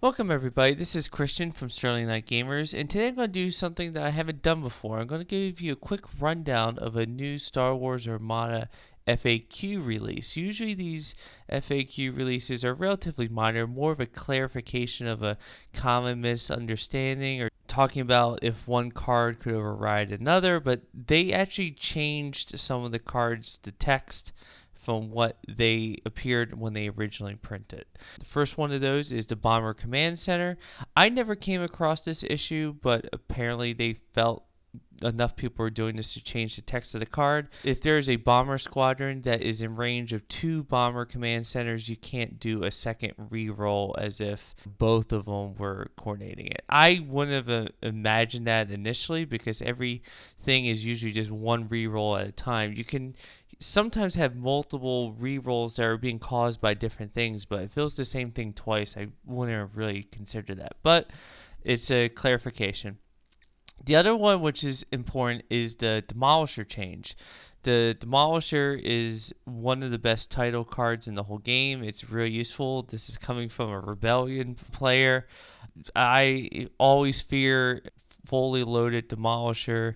Welcome everybody, this is Christian from Sterling Knight Gamers, and today I'm going to do something that I haven't done before. I'm going to give you a quick rundown of a new Star Wars Armada FAQ release. Usually these FAQ releases are relatively minor, more of a clarification of a common misunderstanding or talking about if one card could override another, but they actually changed some of the cards to text from what they appeared when they originally printed. The first one of those is the Bomber Command Center. I never came across this issue, but apparently they felt enough people are doing this to change the text of the card. If there is a bomber squadron that is in range of 2 bomber command centers, you can't do a second re-roll as if both of them were coordinating it. I wouldn't have imagined that initially because everything is usually just one re-roll at a time. You can sometimes have multiple re-rolls that are being caused by different things, but if it was the same thing twice, I wouldn't have really considered that. But it's a clarification. The other one, which is important, is the Demolisher change. The Demolisher is one of the best title cards in the whole game. It's really useful. This is coming from a Rebellion player. I always fear fully loaded Demolisher,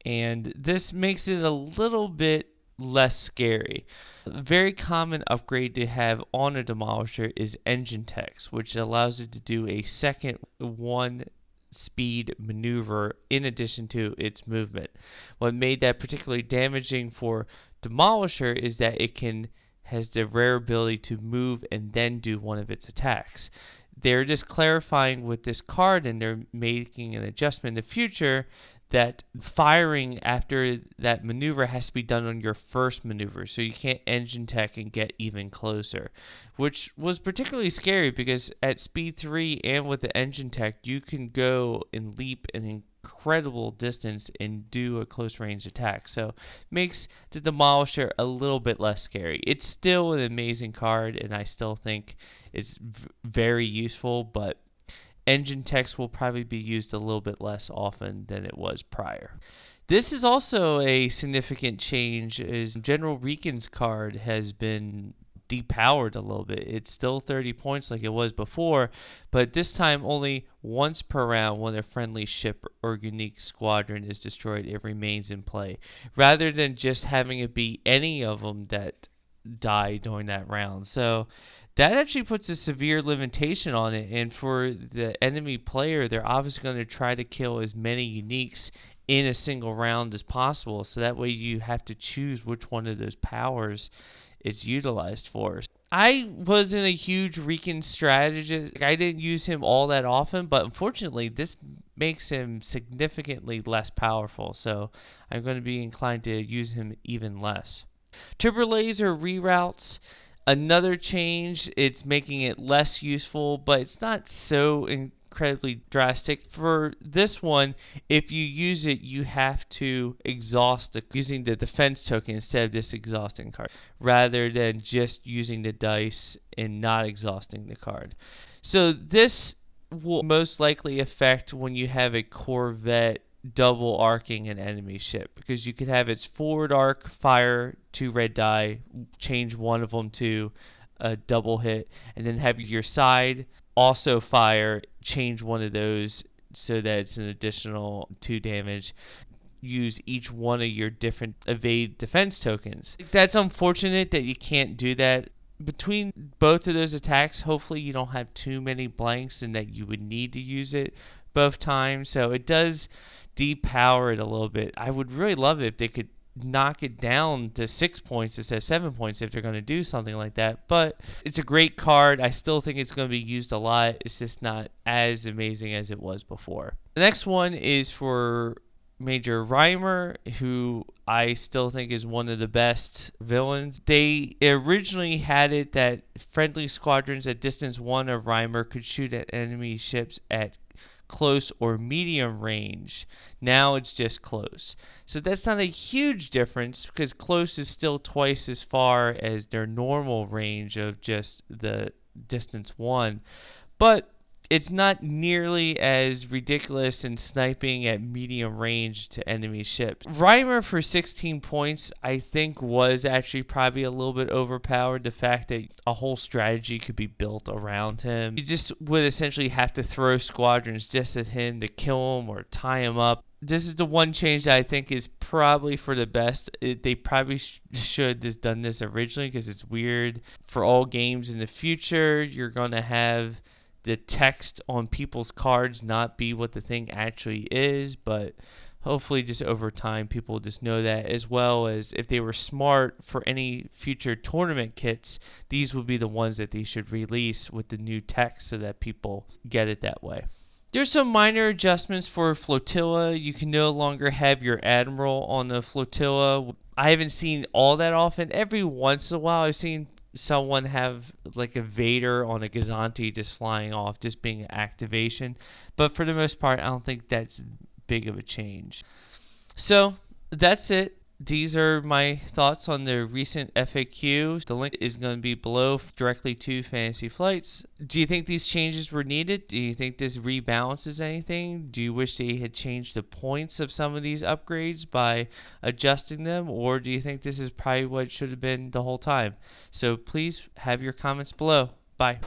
and this makes it a little bit less scary. A very common upgrade to have on a Demolisher is engine text, which allows it to do a second one speed maneuver in addition to its movement. What made that particularly damaging for Demolisher is that it has the rare ability to move and then do one of its attacks. They're just clarifying with this card, and they're making an adjustment in the future that firing after that maneuver has to be done on your first maneuver, so you can't engine tech and get even closer, which was particularly scary because at speed 3 and with the engine tech you can go and leap an incredible distance and do a close range attack, so it makes the Demolisher a little bit less scary. It's still an amazing card and I still think it's very useful, but engine text will probably be used a little bit less often than it was prior. This is also a significant change, as General Ricans card has been depowered a little bit. It's still 30 points like it was before, but this time only once per round when a friendly ship or unique squadron is destroyed, it remains in play, rather than just having it be any of them that die during that round. So that actually puts a severe limitation on it, and for the enemy player, they're obviously going to try to kill as many uniques in a single round as possible, so that way you have to choose which one of those powers it's utilized for. I wasn't a huge Rican strategist. I didn't use him all that often, but unfortunately this makes him significantly less powerful, so I'm going to be inclined to use him even less. Turbo laser reroutes. Another change, it's making it less useful, but it's not so incredibly drastic. For this one, if you use it, you have to exhaust using the defense token instead of this exhausting card, rather than just using the dice and not exhausting the card. So this will most likely affect when you have a Corvette double arcing an enemy ship, because you could have its forward arc, fire 2 red die, change one of them to a double hit, and then have your side also fire, change one of those so that it's an additional 2 damage. Use each one of your different evade defense tokens. That's unfortunate that you can't do that. Between both of those attacks, hopefully you don't have too many blanks and that you would need to use it both times, so it does depower it a little bit. I would really love it if they could knock it down to 6 points instead of 7 points if they're going to do something like that, but it's a great card. I still think it's going to be used a lot. It's just not as amazing as it was before. The next one is for Major Reimer, who I still think is one of the best villains. They originally had it that friendly squadrons at distance 1 of Reimer could shoot at enemy ships at close or medium range. Now it's just close. So that's not a huge difference because close is still twice as far as their normal range of just the distance 1. But it's not nearly as ridiculous in sniping at medium range to enemy ships. Reimer for 16 points, I think, was actually probably a little bit overpowered. The fact that a whole strategy could be built around him. You just would essentially have to throw squadrons just at him to kill him or tie him up. This is the one change that I think is probably for the best. They probably should have done this originally because it's weird. For all games in the future, you're going to have the text on people's cards not be what the thing actually is, but hopefully just over time people just know that, as well as if they were smart for any future tournament kits, these would be the ones that they should release with the new text so that people get it that way. There's some minor adjustments for flotilla. You can no longer have your admiral on the flotilla. I haven't seen all that often. Every once in a while I've seen someone have like a Vader on a Gazanti just flying off, just being an activation. But for the most part, I don't think that's big of a change. So that's it. These are my thoughts on the recent FAQ. The link is going to be below directly to Fantasy Flights. Do you think these changes were needed? Do you think this rebalances anything? Do you wish they had changed the points of some of these upgrades by adjusting them? Or do you think this is probably what it should have been the whole time? So please have your comments below. Bye.